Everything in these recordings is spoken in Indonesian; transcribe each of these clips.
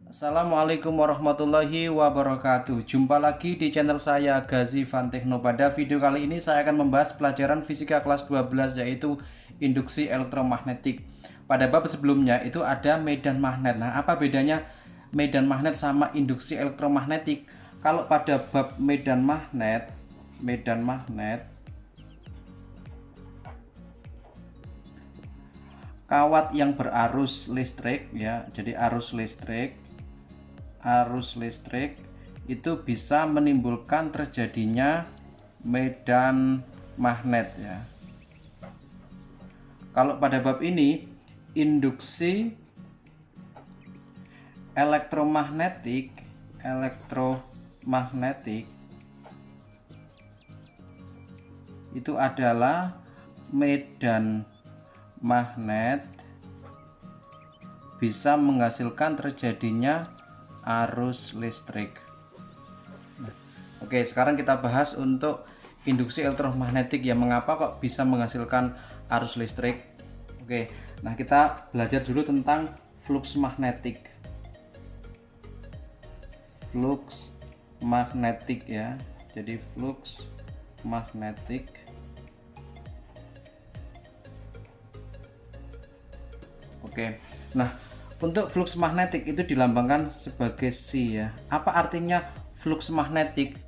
Assalamualaikum warahmatullahi wabarakatuh. Jumpa lagi di channel saya Gazi Van Techno. Pada video kali ini saya akan membahas pelajaran fisika kelas 12 yaitu induksi elektromagnetik. Pada bab sebelumnya itu ada medan magnet. Nah, apa bedanya medan magnet sama induksi elektromagnetik? Kalau pada bab medan magnet kawat yang berarus listrik ya. Jadi arus listrik itu bisa menimbulkan terjadinya medan magnet ya. Kalau pada bab ini induksi elektromagnetik itu adalah medan magnet bisa menghasilkan terjadinya arus listrik. Oke, sekarang kita bahas untuk induksi elektromagnetik ya. Mengapa kok bisa menghasilkan arus listrik? Oke, nah kita belajar dulu tentang flux magnetik. Flux magnetik ya. Jadi flux magnetik. Oke. Nah, untuk flux magnetik itu dilambangkan sebagai C ya. Apa artinya flux magnetik?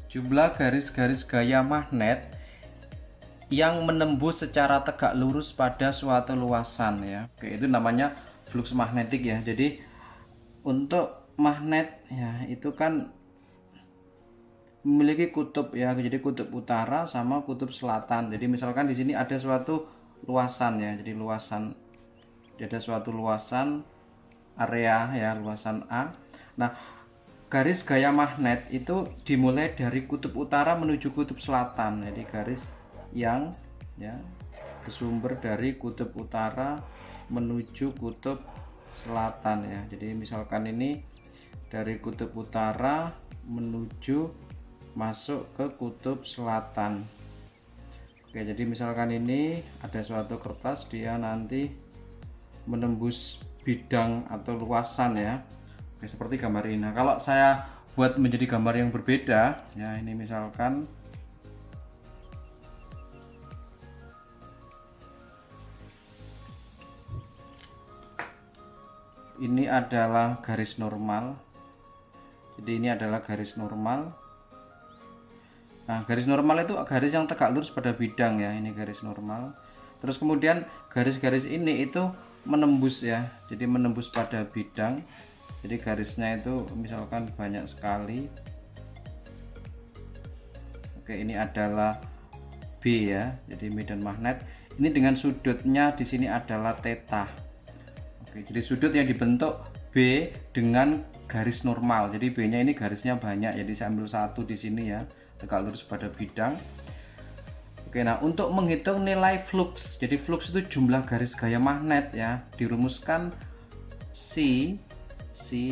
Jumlah garis-garis gaya magnet yang menembus secara tegak lurus pada suatu luasan ya. Oke, itu namanya flux magnetik ya. Jadi untuk magnet ya itu kan memiliki kutub ya. Jadi kutub utara sama kutub selatan. Jadi misalkan di sini ada suatu luasan ya. Jadi ada suatu luasan area ya, luasan A. Nah, garis gaya magnet itu dimulai dari kutub utara menuju kutub selatan. Jadi garis yang ya bersumber dari kutub utara menuju kutub selatan ya. Jadi misalkan ini dari kutub utara menuju masuk ke kutub selatan. Oke, jadi misalkan ini ada suatu kertas, dia nanti menembus bidang atau luasan ya. Oke, seperti gambar ini. Nah, kalau saya buat menjadi gambar yang berbeda ya, ini misalkan ini adalah garis normal. Jadi ini adalah garis normal. Nah, garis normal itu garis yang tegak lurus pada bidang ya. Ini garis normal. Terus kemudian garis-garis ini itu menembus ya, jadi menembus pada bidang. Jadi garisnya itu misalkan banyak sekali. Oke, ini adalah B ya, jadi medan magnet ini dengan sudutnya di sini adalah theta. Oke, jadi sudut yang dibentuk B dengan garis normal. Jadi B nya ini garisnya banyak, jadi saya ambil satu di sini ya, tegak lurus pada bidang. Oke, nah untuk menghitung nilai flux, jadi flux itu jumlah garis gaya magnet ya, dirumuskan C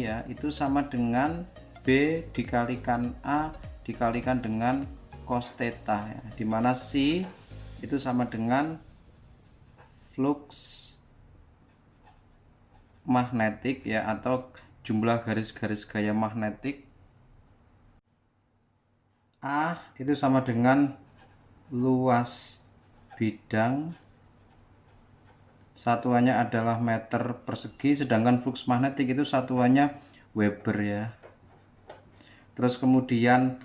ya, itu sama dengan B dikalikan A dikalikan dengan cos theta ya, dimana C itu sama dengan flux magnetik ya, atau jumlah garis-garis gaya magnetik. A itu sama dengan luas bidang, satuannya adalah meter persegi, sedangkan flux magnetik itu satuannya Weber ya. Terus kemudian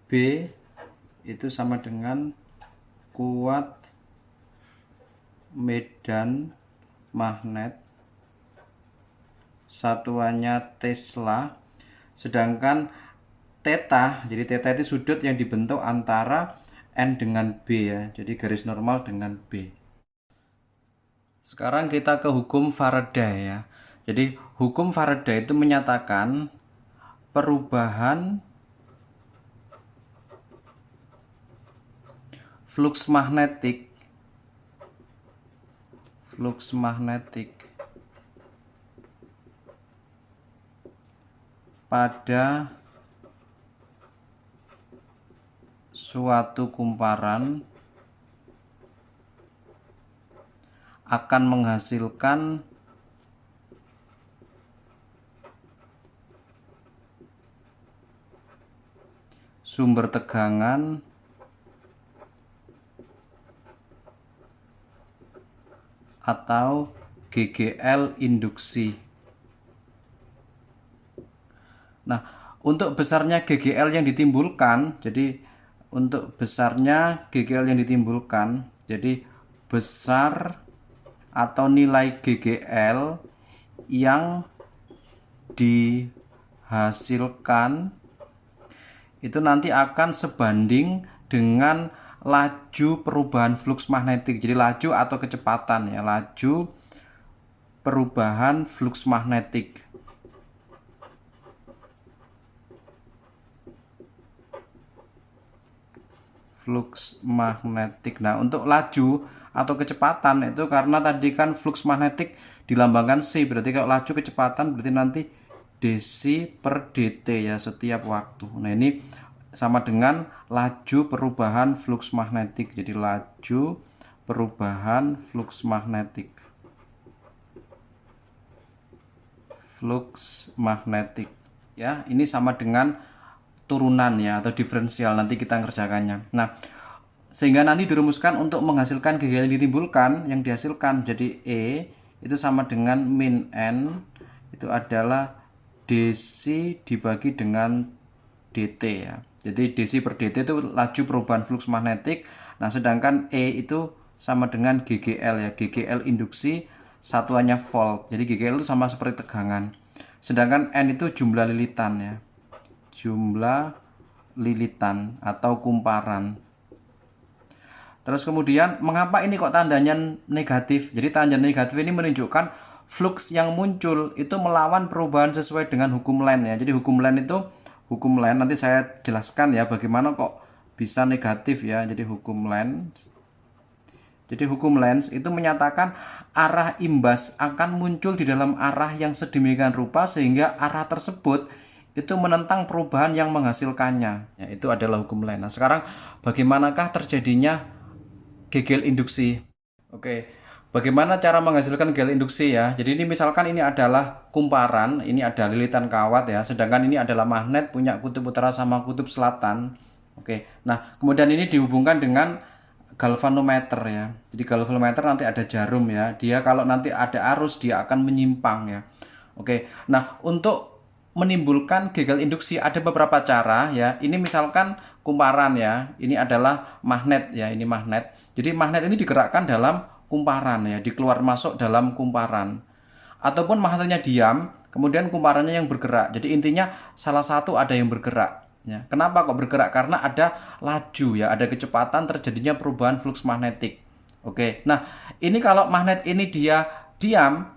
B itu sama dengan kuat medan magnet, satuannya Tesla, sedangkan theta, jadi theta itu sudut yang dibentuk antara N dengan B ya, jadi garis normal dengan B. Sekarang kita ke hukum Faraday ya. Jadi hukum Faraday itu menyatakan perubahan flux magnetik pada suatu kumparan akan menghasilkan sumber tegangan atau GGL induksi. Nah, untuk besarnya GGL yang ditimbulkan, jadi untuk besarnya GGL yang ditimbulkan, jadi besar atau nilai GGL yang dihasilkan itu nanti akan sebanding dengan laju perubahan flux magnetik. Jadi laju atau kecepatan ya, laju perubahan flux magnetik. Flux magnetik. Nah, untuk laju atau kecepatan itu karena tadi kan flux magnetik dilambangkan C, berarti kalau laju kecepatan berarti nanti dc per dt ya setiap waktu. Nah, ini sama dengan laju perubahan flux magnetik. Jadi laju perubahan flux magnetik. Flux magnetik ya, ini sama dengan turunan ya atau diferensial, nanti kita ngerjakannya. Nah, sehingga nanti dirumuskan untuk menghasilkan GGL yang ditimbulkan, yang dihasilkan jadi E itu sama dengan min N itu adalah dc dibagi dengan dt ya. Jadi dc per dt itu laju perubahan flux magnetik. Nah, sedangkan E itu sama dengan GGL ya, GGL induksi satuannya volt. Jadi GGL itu sama seperti tegangan. Sedangkan N itu jumlah lilitan ya, jumlah lilitan atau kumparan. Terus kemudian mengapa ini kok tandanya negatif? Jadi tanda negatif ini menunjukkan flux yang muncul itu melawan perubahan sesuai dengan hukum Lenz ya. Jadi hukum Lenz itu, hukum Lenz nanti saya jelaskan ya bagaimana kok bisa negatif ya. Jadi hukum Lenz itu menyatakan arah imbas akan muncul di dalam arah yang sedemikian rupa sehingga arah tersebut itu menentang perubahan yang menghasilkannya. Ya, itu adalah hukum Lenz. Nah, sekarang bagaimanakah terjadinya GGL induksi? Oke, bagaimana cara menghasilkan GGL induksi ya? Jadi ini misalkan ini adalah kumparan, ini ada lilitan kawat ya, sedangkan ini adalah magnet punya kutub utara sama kutub selatan. Oke, nah kemudian ini dihubungkan dengan galvanometer ya. Jadi galvanometer nanti ada jarum ya. Dia kalau nanti ada arus dia akan menyimpang ya. Oke. Nah, untuk menimbulkan GGL induksi ada beberapa cara ya. Ini misalkan kumparan ya. Ini adalah magnet ya, ini magnet. Jadi magnet ini digerakkan dalam kumparan ya, dikeluar masuk dalam kumparan. Ataupun magnetnya diam, kemudian kumparannya yang bergerak. Jadi intinya salah satu ada yang bergerak. Ya, kenapa kok bergerak? Karena ada laju ya, ada kecepatan terjadinya perubahan flux magnetik. Oke, nah ini kalau magnet ini dia diam,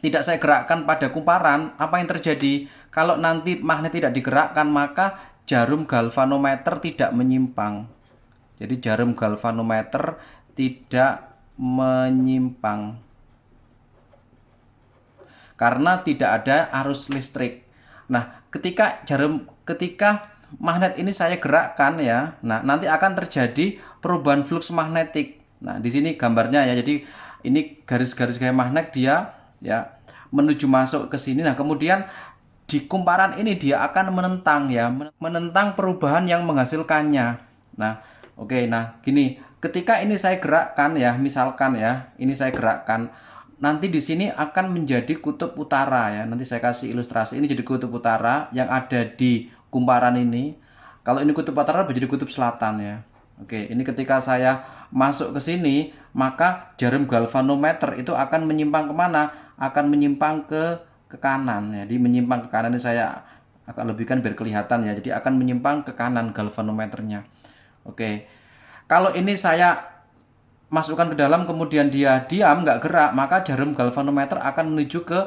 tidak saya gerakkan pada kumparan, apa yang terjadi? Kalau nanti magnet tidak digerakkan, maka jarum galvanometer tidak menyimpang. Jadi jarum galvanometer tidak menyimpang karena tidak ada arus listrik. Nah, ketika magnet ini saya gerakkan ya, nah nanti akan terjadi perubahan flux magnetik. Nah, di sini gambarnya ya. Jadi ini garis-garis kayak magnet dia ya menuju masuk ke sini. Nah, kemudian di kumparan ini dia akan menentang ya, menentang perubahan yang menghasilkannya. Nah, oke, nah gini, ketika ini saya gerakkan ya, misalkan ya, ini saya gerakkan, nanti di sini akan menjadi kutub utara ya. Nanti saya kasih ilustrasi, ini jadi kutub utara yang ada di kumparan ini. Kalau ini kutub utara menjadi kutub selatan ya. Oke, ini ketika saya masuk ke sini, maka jarum galvanometer itu akan menyimpang kemana? Akan menyimpang ke kanan ya. Jadi menyimpang ke kanan, ini saya agak lebihkan biar kelihatan ya. Jadi akan menyimpang ke kanan galvanometernya. Oke, kalau ini saya masukkan ke dalam kemudian dia diam nggak gerak, maka jarum galvanometer akan menuju ke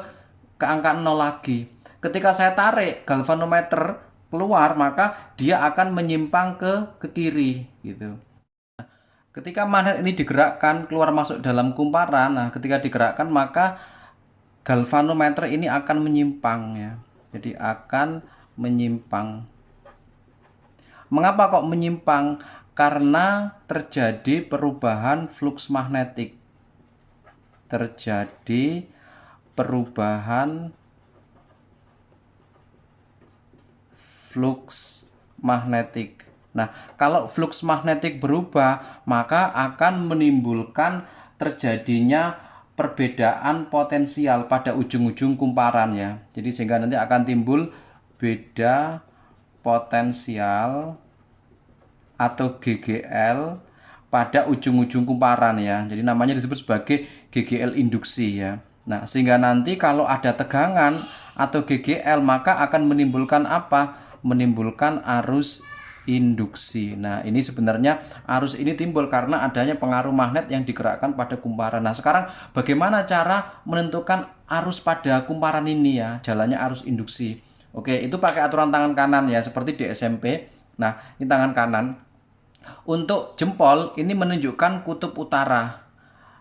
angka 0 lagi. Ketika saya tarik galvanometer keluar, maka dia akan menyimpang ke kiri gitu. Ketika magnet ini digerakkan keluar masuk dalam kumparan, nah ketika digerakkan maka galvanometer ini akan menyimpang ya. Jadi akan menyimpang. Mengapa kok menyimpang? Karena terjadi perubahan flux magnetik. Terjadi perubahan flux magnetik. Nah, kalau flux magnetik berubah, maka akan menimbulkan terjadinya perbedaan potensial pada ujung-ujung kumparan ya. Jadi sehingga nanti akan timbul beda potensial atau GGL pada ujung-ujung kumparan ya. Jadi namanya disebut sebagai GGL induksi ya. Nah, sehingga nanti kalau ada tegangan atau GGL maka akan menimbulkan apa? Menimbulkan arus induksi. Nah, ini sebenarnya arus ini timbul karena adanya pengaruh magnet yang digerakkan pada kumparan. Nah, sekarang bagaimana cara menentukan arus pada kumparan ini ya? Jalannya arus induksi. Oke, itu pakai aturan tangan kanan ya, seperti di SMP. Nah, ini tangan kanan. Untuk jempol ini menunjukkan kutub utara.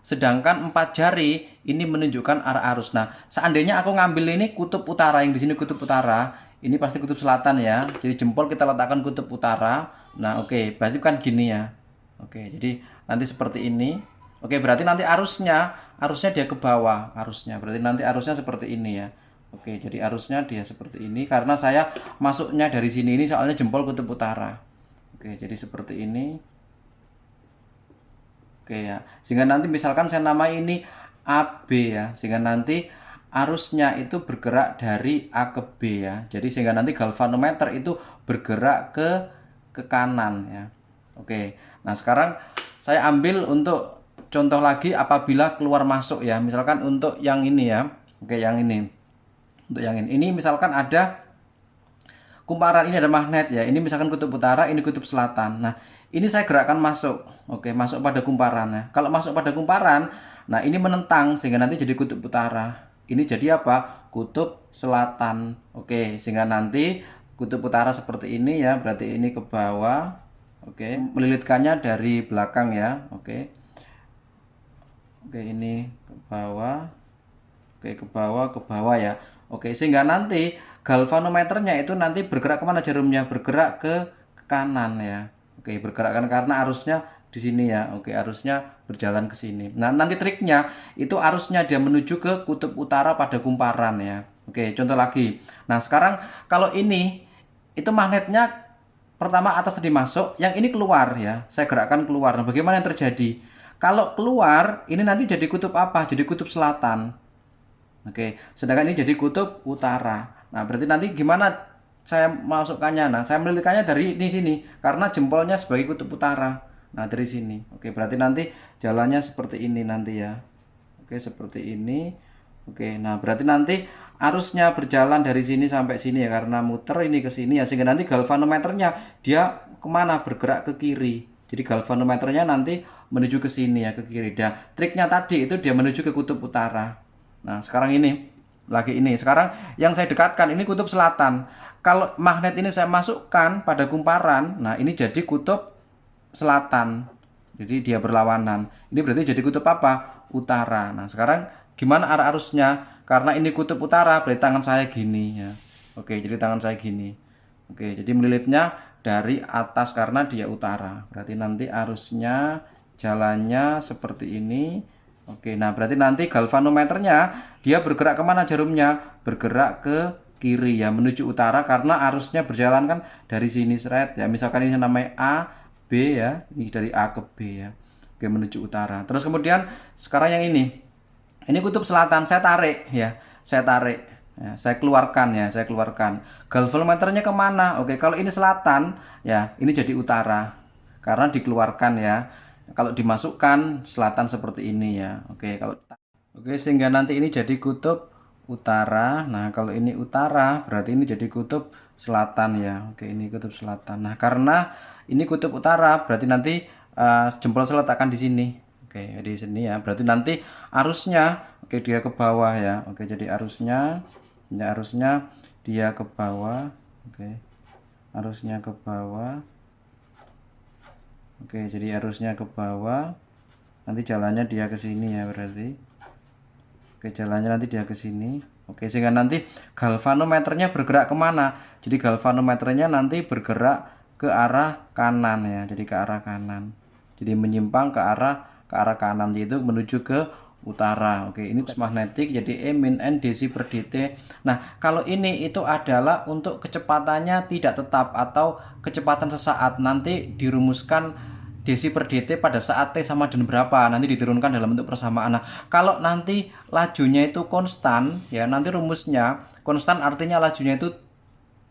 Sedangkan 4 jari ini menunjukkan arah arus. Nah, seandainya aku ngambil ini kutub utara, yang di sini kutub utara, ini pasti kutub selatan ya. Jadi jempol kita letakkan kutub utara. Nah, oke, berarti kan gini ya. Oke, jadi nanti seperti ini. Oke, berarti nanti arusnya dia ke bawah, arusnya. Berarti nanti arusnya seperti ini ya. Oke, jadi arusnya dia seperti ini karena saya masuknya dari sini, ini soalnya jempol kutub utara. Oke, jadi seperti ini. Oke ya, sehingga nanti misalkan saya namai ini AB ya, sehingga nanti arusnya itu bergerak dari A ke B ya. Jadi sehingga nanti galvanometer itu bergerak ke kanan ya. Oke. Nah, sekarang saya ambil untuk contoh lagi apabila keluar masuk ya. Misalkan untuk yang ini ya. Oke, yang ini. Untuk yang ini. Ini misalkan ada kumparan, ini ada magnet ya. Ini misalkan kutub utara, ini kutub selatan. Nah, ini saya gerakkan masuk. Oke, masuk pada kumparan ya. Kalau masuk pada kumparan, nah ini menentang sehingga nanti jadi kutub utara. Ini jadi apa? Kutub selatan. Oke, sehingga nanti kutub utara seperti ini ya, berarti ini ke bawah. Oke, melilitkannya dari belakang ya. Oke. Oke, ini ke bawah. Oke, ke bawah ya. Oke, sehingga nanti galvanometernya itu nanti bergerak kemana jarumnya? Bergerak ke kanan ya. Oke, bergerak kan karena arusnya di sini ya. Oke, arusnya berjalan ke sini. Nah, nanti triknya itu arusnya dia menuju ke kutub utara pada kumparan ya. Oke, contoh lagi. Nah, sekarang kalau ini itu magnetnya pertama atas tadi masuk, yang ini keluar ya. Saya gerakkan keluar. Nah, bagaimana yang terjadi? Kalau keluar, ini nanti jadi kutub apa? Jadi kutub selatan. Oke, sedangkan ini jadi kutub utara. Nah, berarti nanti gimana saya masukkannya? Nah, saya melilitkannya dari ini sini karena jempolnya sebagai kutub utara. Nah, dari sini. Oke, berarti nanti jalannya seperti ini nanti ya. Oke, seperti ini. Oke, nah berarti nanti arusnya berjalan dari sini sampai sini ya karena muter ini ke sini ya, sehingga nanti galvanometernya dia kemana? Bergerak ke kiri. Jadi galvanometernya nanti menuju ke sini ya, ke kiri. Nah, triknya tadi itu dia menuju ke kutub utara. Nah, sekarang ini lagi ini. Sekarang yang saya dekatkan ini kutub selatan. Kalau magnet ini saya masukkan pada kumparan, nah ini jadi kutub selatan. Jadi dia berlawanan. Ini berarti jadi kutub apa? Utara. Nah, sekarang gimana arah arusnya? Karena ini kutub utara, berarti tangan saya gini ya. Oke, jadi tangan saya gini. Oke, jadi melilitnya dari atas karena dia utara. Berarti nanti arusnya jalannya seperti ini. Oke, nah berarti nanti galvanometernya dia bergerak kemana jarumnya? Bergerak ke kiri ya, menuju utara karena arusnya berjalan kan dari sini seret ya. Misalkan ini namanya A, B ya, ini dari A ke B ya. Oke, menuju utara. Terus kemudian sekarang yang ini kutub selatan, saya tarik ya, saya tarik. Ya, saya keluarkan. Galvanometernya kemana? Oke, kalau ini selatan ya, ini jadi utara karena dikeluarkan ya. Kalau dimasukkan selatan seperti ini ya. Oke, sehingga nanti ini jadi kutub utara. Nah, kalau ini utara berarti ini jadi kutub selatan ya. Oke, ini kutub selatan. Nah, karena ini kutub utara berarti nanti jempol saya letakkan di sini. Oke, di sini ya. Berarti nanti arusnya dia ke bawah ya. Oke, jadi arusnya dia ke bawah. Oke. Arusnya ke bawah. Oke, jadi arusnya ke bawah. Nanti jalannya dia ke sini ya berarti. Oke, jalannya nanti dia ke sini. Oke, sehingga nanti galvanometernya bergerak kemana? Jadi galvanometernya nanti bergerak ke arah kanan ya. Jadi ke arah kanan. Jadi menyimpang ke arah kanan, yaitu menuju ke utara. Oke, ini magnetik jadi E min N dc per dt. Nah, kalau ini itu adalah untuk kecepatannya tidak tetap atau kecepatan sesaat. Nanti dirumuskan dc per dt pada saat T sama dengan berapa, nanti diturunkan dalam bentuk persamaan. Nah, kalau nanti lajunya itu konstan, ya nanti rumusnya konstan artinya lajunya itu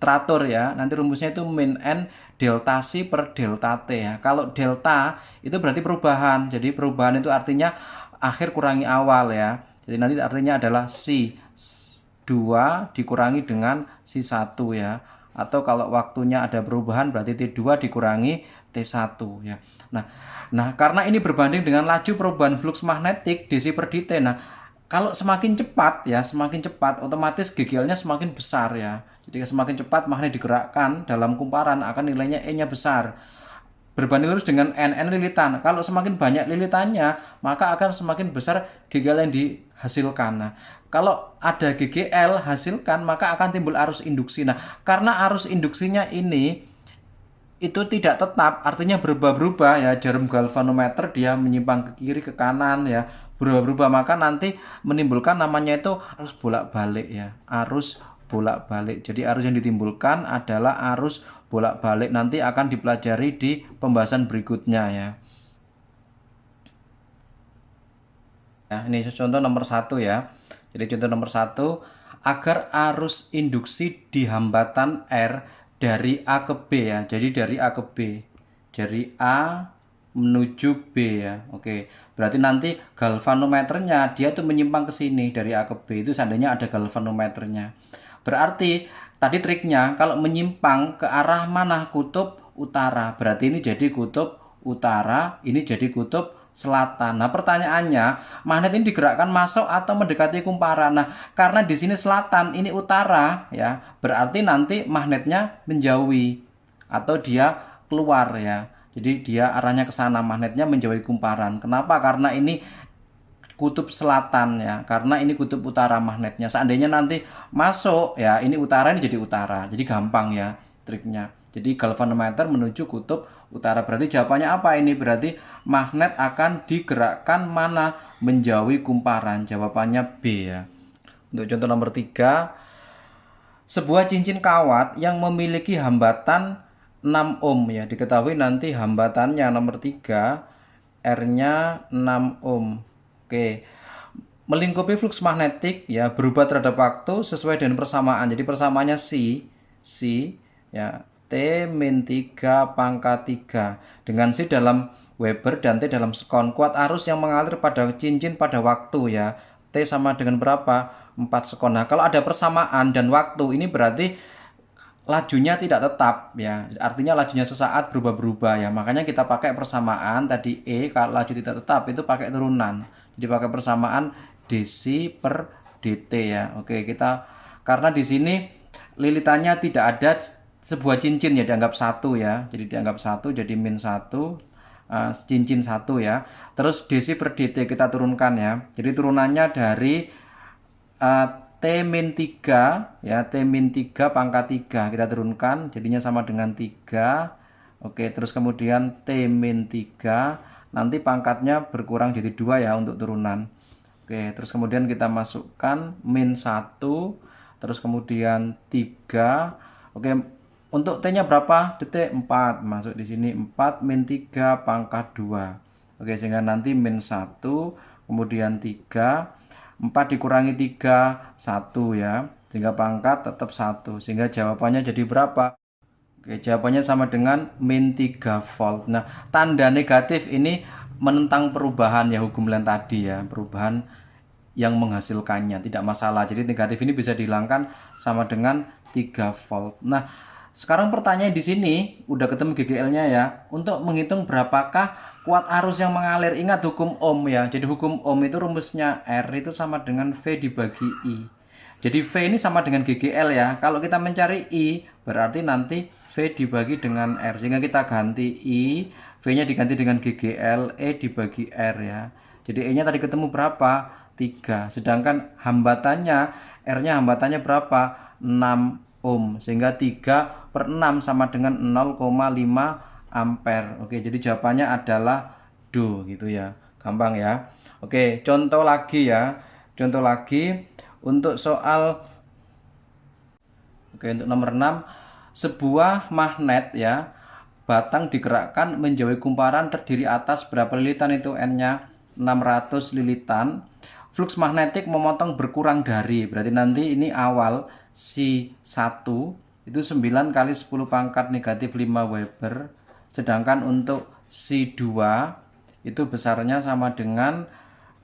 teratur ya. Nanti rumusnya itu min N delta C per delta T ya. Kalau delta itu berarti perubahan. Jadi perubahan itu artinya akhir kurangi awal ya. Jadi nanti artinya adalah C 2 dikurangi dengan C1 ya. Atau kalau waktunya ada perubahan berarti T2 dikurangi T1 ya. Nah, karena ini berbanding dengan laju perubahan flux magnetik dc per dt. Nah, kalau semakin cepat ya, semakin cepat otomatis GGL-nya semakin besar ya. Jadi semakin cepat magnet digerakkan dalam kumparan akan nilainya E-nya besar. Berbanding lurus dengan N lilitan. Kalau semakin banyak lilitannya, maka akan semakin besar GGL yang dihasilkan. Nah, kalau ada GGL hasilkan, maka akan timbul arus induksi. Nah, karena arus induksinya ini itu tidak tetap, artinya berubah-berubah ya. Jarum galvanometer dia menyimpang ke kiri ke kanan ya, berubah-berubah, maka nanti menimbulkan namanya itu arus bolak-balik ya, arus bolak-balik. Jadi arus yang ditimbulkan adalah arus bolak-balik, nanti akan dipelajari di pembahasan berikutnya ya. Nah, ini contoh nomor 1 ya. Jadi contoh nomor 1, agar arus induksi di hambatan R dari A ke B ya. Jadi dari A ke B. Dari A menuju B ya. Oke. Berarti nanti galvanometernya dia tuh menyimpang ke sini dari A ke B. Itu seandainya ada galvanometernya. Berarti tadi triknya kalau menyimpang ke arah mana? Kutub utara. Berarti ini jadi kutub utara, ini jadi kutub selatan. Nah, pertanyaannya, magnet ini digerakkan masuk atau mendekati kumparan. Nah, karena di sini selatan, ini utara ya, berarti nanti magnetnya menjauhi atau dia keluar ya. Jadi dia arahnya ke sana, magnetnya menjauhi kumparan. Kenapa? Karena ini kutub selatan ya, karena ini kutub utara magnetnya. Seandainya nanti masuk ya, ini utara, ini jadi utara. Jadi gampang ya triknya. Jadi galvanometer menuju kutub utara. Berarti jawabannya apa ini? Berarti magnet akan digerakkan mana? Menjauhi kumparan. Jawabannya B ya. Untuk contoh nomor 3, sebuah cincin kawat yang memiliki hambatan 6 ohm ya. Diketahui nanti hambatannya nomor 3, R-nya 6 ohm. Oke. Melingkupi flux magnetik ya, berubah terhadap waktu sesuai dengan persamaan. Jadi persamaannya C ya, T-3 pangkat 3 dengan C dalam Weber dan T dalam sekon. Kuat arus yang mengalir pada cincin pada waktu ya, T sama dengan berapa? 4 sekon. Nah, kalau ada persamaan dan waktu, ini berarti lajunya tidak tetap ya, artinya lajunya sesaat berubah-berubah ya. Makanya kita pakai persamaan tadi E, kalau laju tidak tetap itu pakai turunan. Jadi pakai persamaan dc per dt ya. Oke, kita karena di sini lilitannya tidak ada sebuah cincin ya, dianggap 1 ya. Jadi dianggap 1, jadi min 1 cincin 1 ya. Terus dc per dt kita turunkan ya. Jadi turunannya dari T-3 ya, T-3 pangkat 3 kita turunkan, jadinya sama dengan 3. Oke, terus kemudian T-3 nanti pangkatnya berkurang jadi 2 ya untuk turunan. Oke, terus kemudian kita masukkan min 1, terus kemudian 3. Oke, untuk T-nya berapa? Detik 4. Masuk di sini 4 min 3 pangkat 2. Oke, sehingga nanti min 1, kemudian 3, 4 dikurangi 3, 1 ya. Sehingga pangkat tetap 1. Sehingga jawabannya jadi berapa? Oke, jawabannya sama dengan min 3 volt. Nah, tanda negatif ini menentang perubahan ya, hukum Lent tadi ya, perubahan yang menghasilkannya, tidak masalah. Jadi negatif ini bisa dihilangkan sama dengan 3 volt. Nah, sekarang pertanyaan di sini udah ketemu GGL-nya ya. Untuk menghitung berapakah kuat arus yang mengalir, ingat hukum Ohm ya. Jadi hukum Ohm itu rumusnya R itu sama dengan V dibagi I. Jadi V ini sama dengan GGL ya. Kalau kita mencari I, berarti nanti V dibagi dengan R. Sehingga kita ganti I, V-nya diganti dengan GGL, E dibagi R ya. Jadi E-nya tadi ketemu berapa? 3. Sedangkan hambatannya, R-nya hambatannya berapa? 6 ohm. Sehingga 3/6 sama dengan 0,5 ampere. Oke, jadi jawabannya adalah Do gitu ya. Gampang ya. Oke, contoh lagi ya. Contoh lagi untuk soal untuk nomor 6, sebuah magnet ya, batang digerakkan menjauhi kumparan terdiri atas berapa lilitan itu N-nya 600 lilitan. Flux magnetik memotong berkurang dari, berarti nanti ini awal si 1 itu 9 kali 10 pangkat negatif 5 Weber. Sedangkan untuk si 2 itu besarnya sama dengan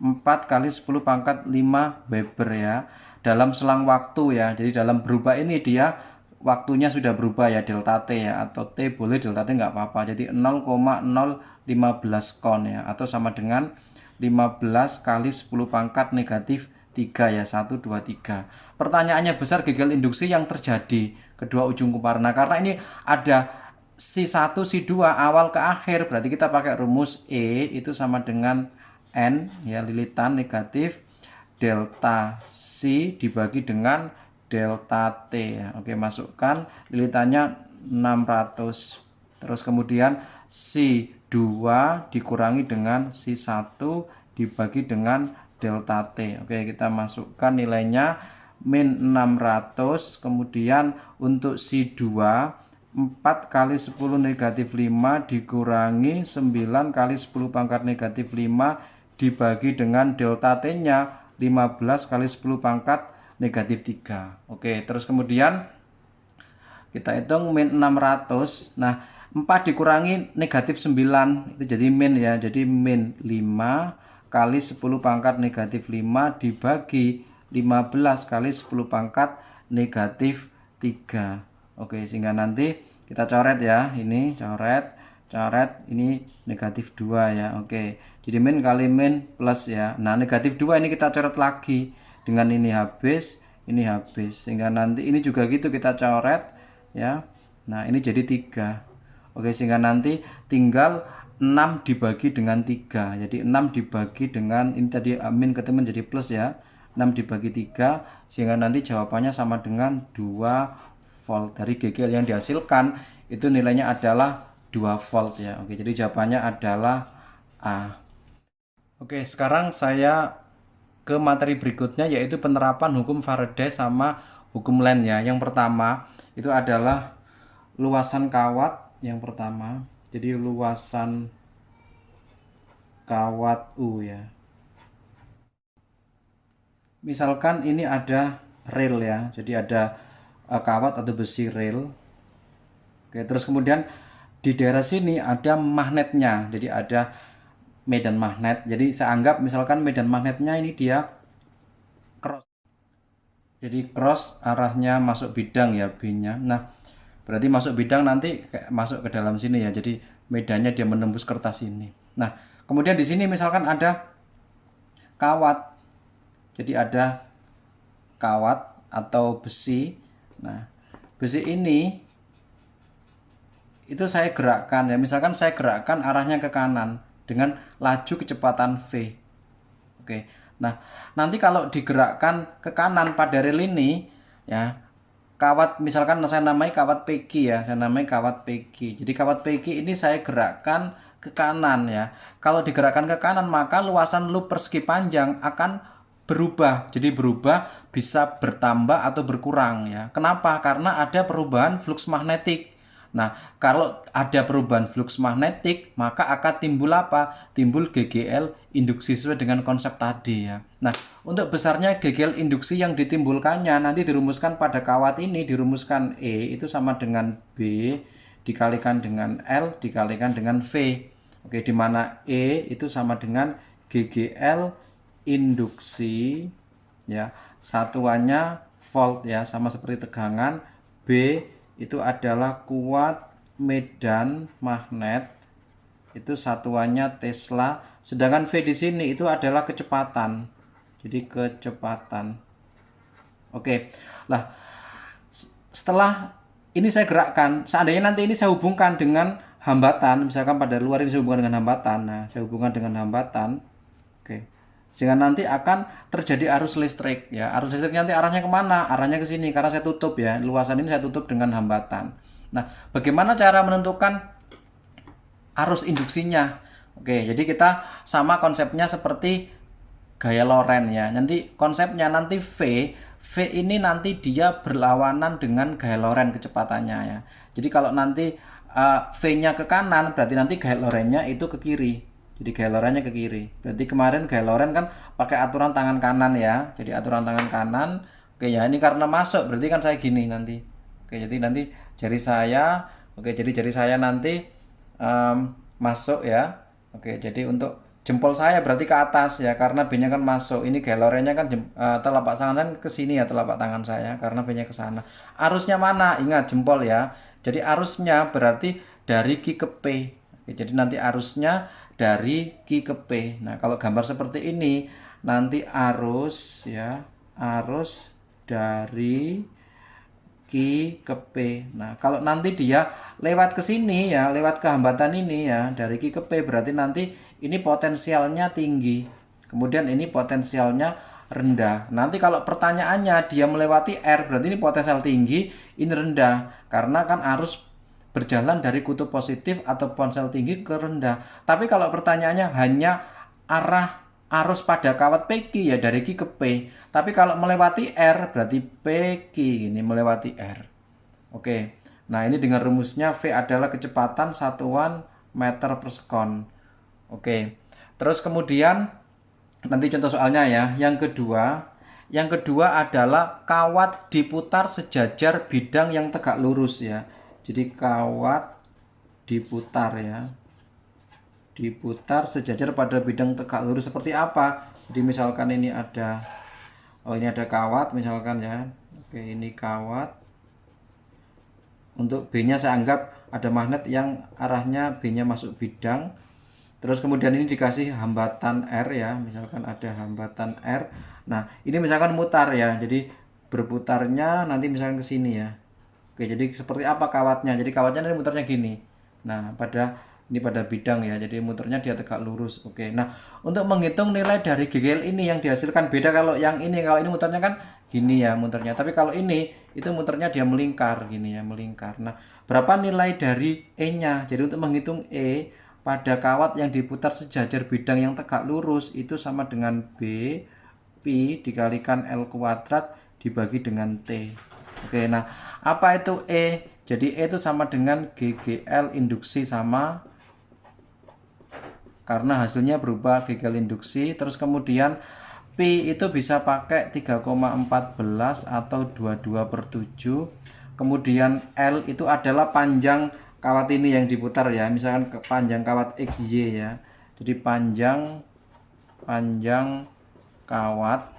4 kali 10 pangkat 5 Weber ya. Dalam selang waktu ya. Jadi dalam berubah ini dia waktunya sudah berubah ya, delta T ya, atau T boleh, delta T nggak apa-apa. Jadi 0,015 kon ya, atau sama dengan 15 kali 10 pangkat negatif 3 ya, 1, 2, 3. Pertanyaannya besar Kegel induksi yang terjadi kedua ujung kumparan. Nah, karena ini ada si 1, si 2 awal ke akhir, berarti kita pakai rumus E itu sama dengan N ya, lilitan negatif delta C dibagi dengan delta T ya. Oke, masukkan lilitannya 600. Terus kemudian si 2 dikurangi dengan si 1 dibagi dengan delta T. Oke, kita masukkan nilainya min 600. Kemudian untuk si 2 4 kali 10 negatif 5 dikurangi 9 kali 10 pangkat negatif 5 dibagi dengan delta T-nya 15 kali 10 pangkat negatif 3. Oke, terus kemudian kita hitung min 600. Nah, 4 dikurangi negatif 9 itu jadi min ya. Jadi min 5 kali 10 pangkat negatif 5 dibagi 15 kali 10 pangkat negatif 3. Oke, sehingga nanti kita coret ya. Ini coret, ini negatif 2 ya. Oke, jadi min kali min plus ya. Nah, negatif 2 ini kita coret lagi. Dengan ini habis, sehingga nanti ini juga gitu kita coret ya. Nah, ini jadi 3. Oke, sehingga nanti tinggal 6 dibagi dengan 3. Jadi 6 dibagi dengan, ini tadi min ketemu jadi plus ya. 6 dibagi 3, sehingga nanti jawabannya sama dengan 2 volt. Dari GGL yang dihasilkan itu nilainya adalah 2 volt ya. Oke, jadi jawabannya adalah A. Oke, sekarang saya ke materi berikutnya, yaitu penerapan hukum Faraday sama hukum Lenz ya. Yang pertama itu adalah luasan kawat yang pertama. Jadi luasan kawat U ya. Misalkan ini ada rel ya. Jadi ada kawat atau besi rel. Oke, terus kemudian di daerah sini ada magnetnya. Jadi ada medan magnet. Jadi saya anggap misalkan medan magnetnya ini dia cross. Jadi cross arahnya masuk bidang ya, B-nya. Nah, berarti masuk bidang nanti kayak masuk ke dalam sini ya. Jadi medannya dia menembus kertas ini. Nah, kemudian di sini misalkan ada kawat. Jadi ada kawat atau besi. Nah, besi ini itu saya gerakkan ya. Misalkan saya gerakkan arahnya ke kanan dengan laju kecepatan V. Oke. Nah, nanti kalau digerakkan ke kanan pada rel ini ya, kawat misalkan saya namai kawat PQ ya, saya namai kawat PQ. Jadi kawat PQ ini saya gerakkan ke kanan ya. Kalau digerakkan ke kanan maka luasan loop persegi panjang akan berubah. Jadi berubah bisa bertambah atau berkurang ya. Kenapa? Karena ada perubahan flux magnetik. Nah, kalau ada perubahan flux magnetik, maka akan timbul apa? Timbul GGL induksi sesuai dengan konsep tadi ya. Nah, untuk besarnya GGL induksi yang ditimbulkannya nanti dirumuskan pada kawat ini, dirumuskan E itu sama dengan B dikalikan dengan L dikalikan dengan V. Oke, di mana E itu sama dengan GGL induksi ya. Satuannya volt ya, sama seperti tegangan. B itu adalah kuat medan magnet, itu satuannya Tesla. Sedangkan V di sini itu adalah kecepatan. Jadi kecepatan. Oke. Lah, setelah ini saya gerakkan, seandainya nanti ini saya hubungkan dengan hambatan, misalkan pada luar ini saya hubungkan dengan hambatan. Nah, saya hubungkan dengan hambatan. Oke. Sehingga nanti akan terjadi arus listrik ya. Arus listrik nanti arahnya kemana? Arahnya ke sini karena saya tutup ya. Luasan ini saya tutup dengan hambatan. Nah, bagaimana cara menentukan arus induksinya? Oke, jadi kita sama konsepnya seperti gaya Lorentz ya. Nanti konsepnya nanti V ini nanti dia berlawanan dengan gaya Lorentz kecepatannya ya. Jadi kalau nanti V-nya ke kanan, berarti nanti gaya Lorentz-nya itu ke kiri. Jadi gaya Lorentz-nya ke kiri. Berarti kemarin gaya Lorentz kan pakai aturan tangan kanan ya. Jadi aturan tangan kanan. Oke ya, ini karena masuk berarti kan saya gini nanti. Oke, jadi nanti jari saya, oke, jadi jari saya nanti masuk ya. Oke, jadi untuk jempol saya berarti ke atas ya, karena B-nya kan masuk. Ini gaya Lorentz-nya kan telapak tangan kan ke sini ya, telapak tangan saya karena B-nya ke sana. Arusnya mana? Ingat jempol ya. Jadi arusnya berarti dari Q ke P. Oke, jadi nanti arusnya dari Q ke P. Nah, kalau gambar seperti ini nanti arus ya, arus dari Q ke P. Nah, kalau nanti dia lewat ke sini ya, lewat ke hambatan ini ya, dari Q ke P berarti nanti ini potensialnya tinggi. Kemudian ini potensialnya rendah. Nanti kalau pertanyaannya dia melewati R, berarti ini potensial tinggi, ini rendah. Karena kan arus berjalan dari kutub positif atau potensial tinggi ke rendah. Tapi kalau pertanyaannya hanya arah arus pada kawat PQ ya dari Q ke P. Tapi kalau melewati R berarti PQ ini melewati R. Oke. Nah, ini dengan rumusnya V adalah kecepatan satuan meter per sekon. Oke. Terus kemudian nanti contoh soalnya ya. Yang kedua adalah kawat diputar sejajar bidang yang tegak lurus ya. Jadi kawat diputar ya. Diputar sejajar pada bidang tegak lurus seperti apa? Jadi misalkan ini ada ini ada kawat misalkan ya. Oke, ini kawat. Untuk B-nya saya anggap ada magnet yang arahnya B-nya masuk bidang. Terus kemudian ini dikasih hambatan R ya, misalkan ada hambatan R. Nah, ini misalkan mutar ya. Jadi berputarnya nanti misalkan ke sini ya. Oke, jadi seperti apa kawatnya? Jadi kawatnya nanti mutarnya gini. Nah, pada bidang ya, jadi muternya dia tegak lurus. Oke, nah untuk menghitung nilai dari GGL ini yang dihasilkan beda kalau yang ini. Kalau ini muternya kan gini ya muternya, tapi kalau ini itu muternya dia melingkar gini ya, melingkar. Nah, berapa nilai dari E-nya? Jadi untuk menghitung E pada kawat yang diputar sejajar bidang yang tegak lurus itu sama dengan B Pi dikalikan L kuadrat dibagi dengan T. Oke, nah apa itu E? Jadi E itu sama dengan GGL induksi sama, karena hasilnya berupa GGL induksi. Terus kemudian Pi itu bisa pakai 3,14 atau 22/7. Kemudian L itu adalah panjang kawat ini yang diputar ya. Misalkan panjang kawat XY ya. Jadi panjang kawat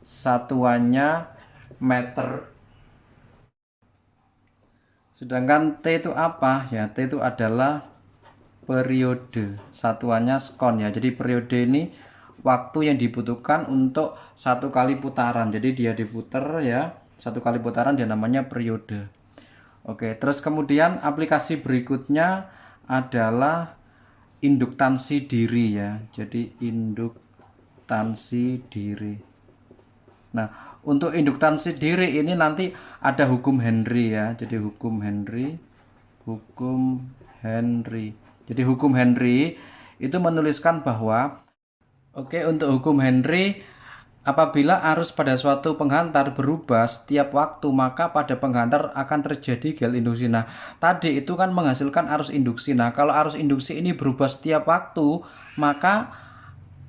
satuannya meter. Sedangkan T itu apa? Ya, T itu adalah periode, satuannya sekon ya. Jadi periode ini waktu yang dibutuhkan untuk satu kali putaran. Jadi dia diputar ya, satu kali putaran dia namanya periode. Oke, terus kemudian aplikasi berikutnya adalah induktansi diri ya. Jadi induktansi diri. Nah, untuk induktansi diri ini nanti ada hukum Henry ya. Jadi hukum Henry. Jadi hukum Henry itu menuliskan bahwa untuk hukum Henry, apabila arus pada suatu penghantar berubah setiap waktu, maka pada penghantar akan terjadi GGL induksi. Nah, tadi itu kan menghasilkan arus induksi. Nah, kalau arus induksi ini berubah setiap waktu, maka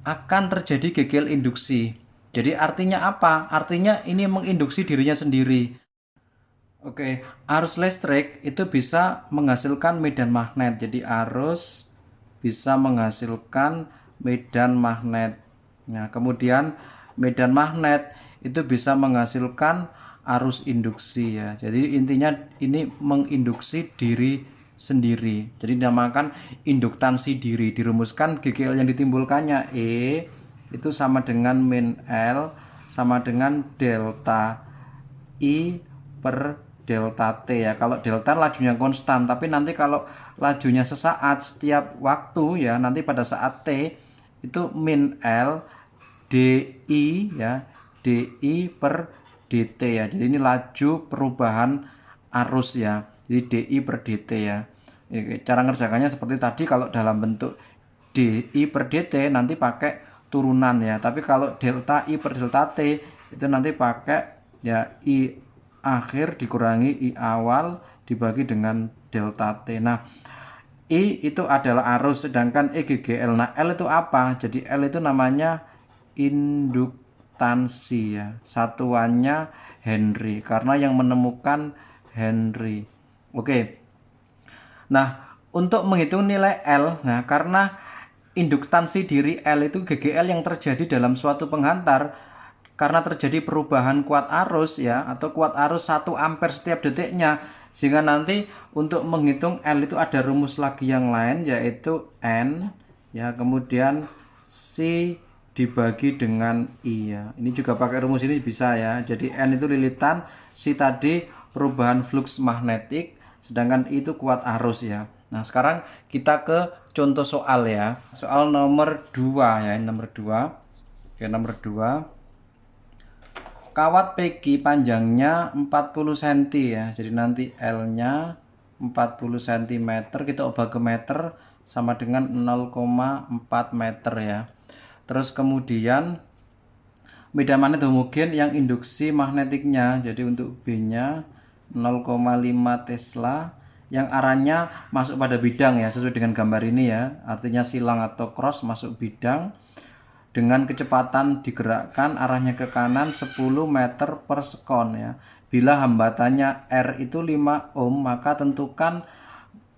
akan terjadi GGL induksi. Jadi artinya apa? Artinya ini menginduksi dirinya sendiri. Oke, arus listrik itu bisa menghasilkan medan magnet. Jadi arus bisa menghasilkan medan magnet. Nah, kemudian medan magnet itu bisa menghasilkan arus induksi ya. Jadi intinya ini menginduksi diri sendiri. Jadi dinamakan induktansi diri. Dirumuskan GGL yang ditimbulkannya E itu sama dengan min L sama dengan delta I per delta T ya. Kalau delta lajunya konstan, tapi nanti kalau lajunya sesaat setiap waktu ya, nanti pada saat T itu min L DI ya, DI per DT ya. Jadi ini laju perubahan arus ya. Jadi DI per DT ya. Cara ngerjakannya seperti tadi. Kalau dalam bentuk DI per DT nanti pakai turunan ya. Tapi kalau delta I per delta T itu nanti pakai ya I akhir dikurangi I awal dibagi dengan delta T. Nah, I itu adalah arus, sedangkan E GGL. Nah, L itu apa? Jadi L itu namanya induktansi ya. Satuannya Henry karena yang menemukan Henry. Oke. Nah, untuk menghitung nilai L, nah karena induktansi diri L itu GGL yang terjadi dalam suatu penghantar karena terjadi perubahan kuat arus ya, atau kuat arus 1 ampere setiap detiknya, sehingga nanti untuk menghitung L itu ada rumus lagi yang lain, yaitu N ya, kemudian C dibagi dengan I ya. Ini juga pakai rumus ini bisa ya. Jadi N itu lilitan, C tadi perubahan flux magnetik, sedangkan I itu kuat arus ya. Nah, sekarang kita ke contoh soal ya. Soal nomor 2 ya, nomor 2. Oke, nomor 2. Kawat PQ panjangnya 40 cm ya. Jadi nanti L-nya 40 cm, kita ubah ke meter sama dengan 0,4 meter ya. Terus kemudian medan magnet homogen yang induksi magnetiknya. Jadi untuk B-nya 0,5 Tesla yang arahnya masuk pada bidang ya, sesuai dengan gambar ini ya. Artinya silang atau cross masuk bidang. Dengan kecepatan digerakkan arahnya ke kanan 10 meter per sekon ya. Bila hambatannya R itu 5 ohm, maka tentukan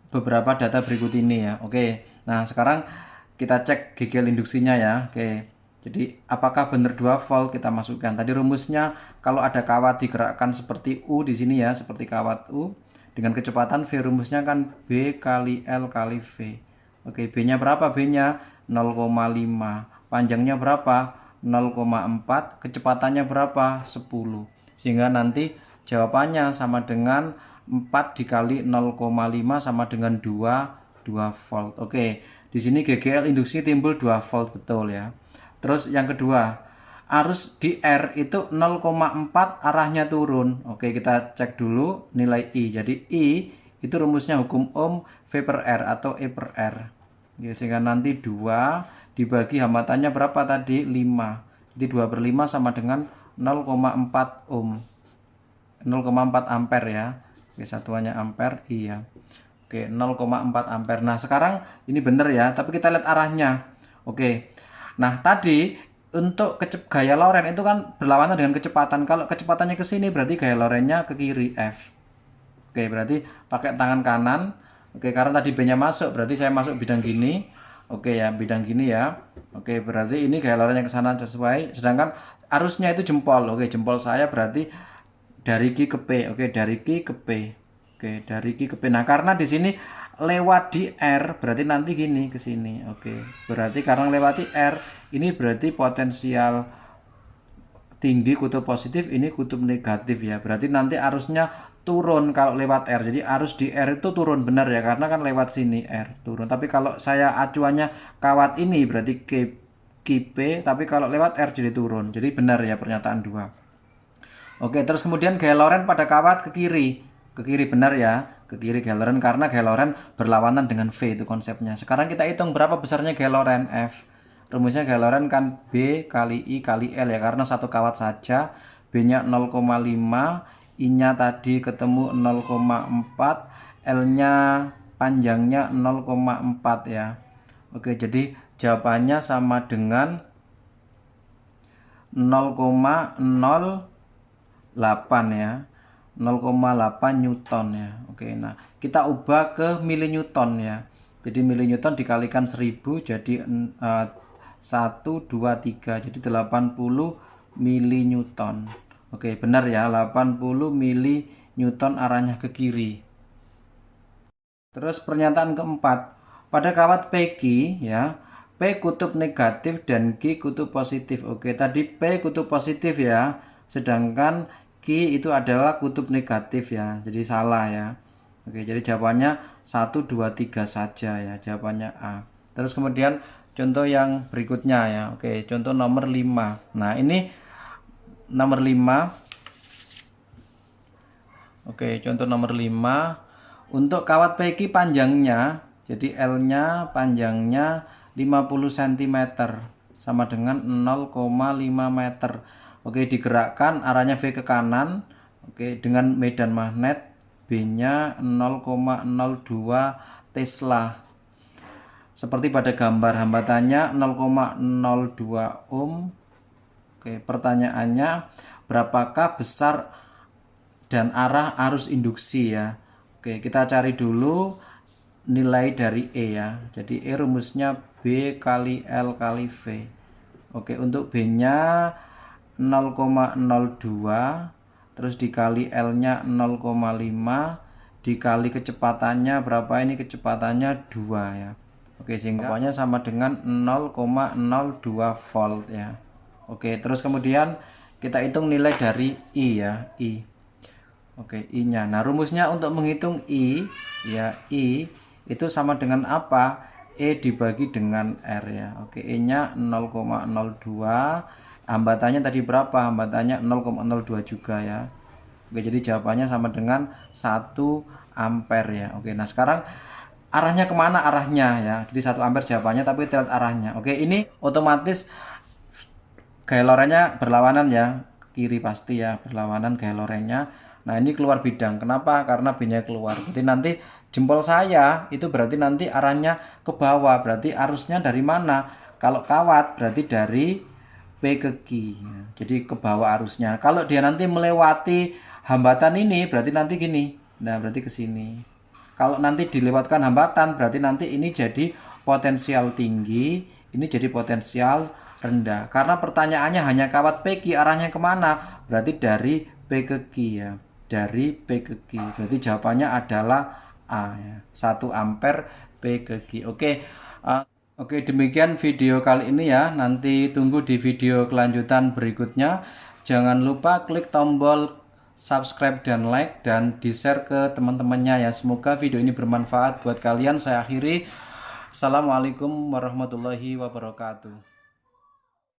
beberapa data berikut ini ya. Oke. Nah, sekarang kita cek GGL induksinya ya. Oke. Jadi apakah benar 2 volt, kita masukkan. Tadi rumusnya kalau ada kawat digerakkan seperti U di sini ya, seperti kawat U dengan kecepatan V, rumusnya kan B kali L kali V. Oke, B-nya berapa? B-nya 0,5. Panjangnya berapa? 0,4. Kecepatannya berapa? 10. Sehingga nanti jawabannya sama dengan 4 dikali 0,5 sama dengan 2 volt. Oke, di sini GGL induksi timbul 2 volt, betul ya. Terus yang kedua, arus di R itu 0,4 arahnya turun. Oke, kita cek dulu nilai I. Jadi I itu rumusnya hukum Ohm V per R atau E per R. Oke, sehingga nanti 2 dibagi hambatannya berapa tadi? 5. Jadi 2 per 5 sama dengan 0,4 ohm. 0,4 ampere ya. Oke, satuannya ampere, iya. Oke, 0,4 ampere. Nah, sekarang ini benar ya, tapi kita lihat arahnya. Oke. Nah, tadi untuk gaya Lorentz itu kan berlawanan dengan kecepatan. Kalau kecepatannya ke sini berarti gaya Lorentz-nya ke kiri, F. Oke, berarti pakai tangan kanan. Oke, karena tadi B-nya masuk, berarti saya masuk bidang gini. Oke ya, bidang gini ya. Oke, berarti ini gaya Lorentz-nya ke sana sesuai. Sedangkan arusnya itu jempol. Oke, jempol saya berarti dari Q ke P. Oke, dari Q ke P. Oke, dari Q ke P. Nah, karena di sini lewat di R, berarti nanti gini ke sini. Oke, berarti karena lewati R, ini berarti potensial tinggi kutub positif, ini kutub negatif ya. Berarti nanti arusnya turun kalau lewat R. Jadi arus di R itu turun, benar ya, karena kan lewat sini R turun. Tapi kalau saya acuannya kawat ini berarti KP, tapi kalau lewat R jadi turun. Jadi benar ya pernyataan 2. Oke, terus kemudian gaya Lorentz pada kawat ke kiri. Ke kiri, benar ya. Ke kiri gaya Lorentz karena gaya Lorentz berlawanan dengan V, itu konsepnya. Sekarang kita hitung berapa besarnya gaya Lorentz F. Rumusnya gaya Lorentz kan B kali I kali L ya, karena satu kawat saja. B-nya 0,5, I-nya tadi ketemu 0,4, L-nya panjangnya 0,4 ya. Oke, jadi jawabannya sama dengan 0,08 ya. 0,8 Newton ya. Oke, nah kita ubah ke milinewton ya. Jadi milinewton dikalikan 1000 jadi 1, 2, 3. Jadi 80 milinewton. Oke, benar ya, 80 mili Newton arahnya ke kiri. Terus pernyataan keempat, pada kawat PQ ya, P kutub negatif dan Q kutub positif. Oke, tadi P kutub positif ya, sedangkan Q itu adalah kutub negatif ya, jadi salah ya. Oke, jadi jawabannya 1, 2, 3 saja ya, jawabannya A. Terus kemudian contoh yang berikutnya ya. Oke, contoh nomor 5. Nah, ini nomor 5. Oke, contoh nomor 5. Untuk kawat PQ panjangnya, jadi L-nya panjangnya 50 cm. sama dengan 0,5 meter. Oke, digerakkan arahnya V ke kanan. Oke, dengan medan magnet B-nya 0,02 Tesla. Seperti pada gambar, hambatannya 0,02 ohm. Oke, pertanyaannya berapakah besar dan arah arus induksi ya. Oke, kita cari dulu nilai dari E ya. Jadi E rumusnya B kali L kali V. Oke, untuk B-nya 0,02, terus dikali L-nya 0,5, dikali kecepatannya berapa ini? Kecepatannya 2 ya. Oke, sehingga pokoknya sama dengan 0,02 volt ya. Oke, terus kemudian kita hitung nilai dari I ya, I. Oke, I-nya. Nah, rumusnya untuk menghitung I ya, I itu sama dengan apa? E dibagi dengan R ya. Oke, E-nya 0,02. Hambatannya tadi berapa? Hambatannya 0,02 juga ya. Oke, jadi jawabannya sama dengan 1 ampere ya. Oke, nah sekarang arahnya kemana arahnya ya? Jadi 1 ampere jawabannya, tapi kita lihat arahnya. Oke, ini otomatis gaya lorentnya berlawanan ya. Kiri pasti ya, berlawanan gaya lorentnya. Nah, ini keluar bidang. Kenapa? Karena B-nya keluar. Jadi nanti jempol saya itu berarti nanti arahnya ke bawah. Berarti arusnya dari mana? Kalau kawat berarti dari P ke Q. Jadi ke bawah arusnya. Kalau dia nanti melewati hambatan ini berarti nanti gini. Nah, berarti ke sini. Kalau nanti dilewatkan hambatan berarti nanti ini jadi potensial tinggi, ini jadi potensial rendah. Karena pertanyaannya hanya kawat PQ, arahnya kemana? Berarti dari P ke Q ya. Dari P ke Q. Berarti jawabannya adalah A ya. 1 ampere P ke Q. Oke, demikian video kali ini ya. Nanti tunggu di video kelanjutan berikutnya. Jangan lupa klik tombol subscribe dan like dan di-share ke teman-temannya ya. Semoga video ini bermanfaat buat kalian. Saya akhiri. Assalamualaikum warahmatullahi wabarakatuh.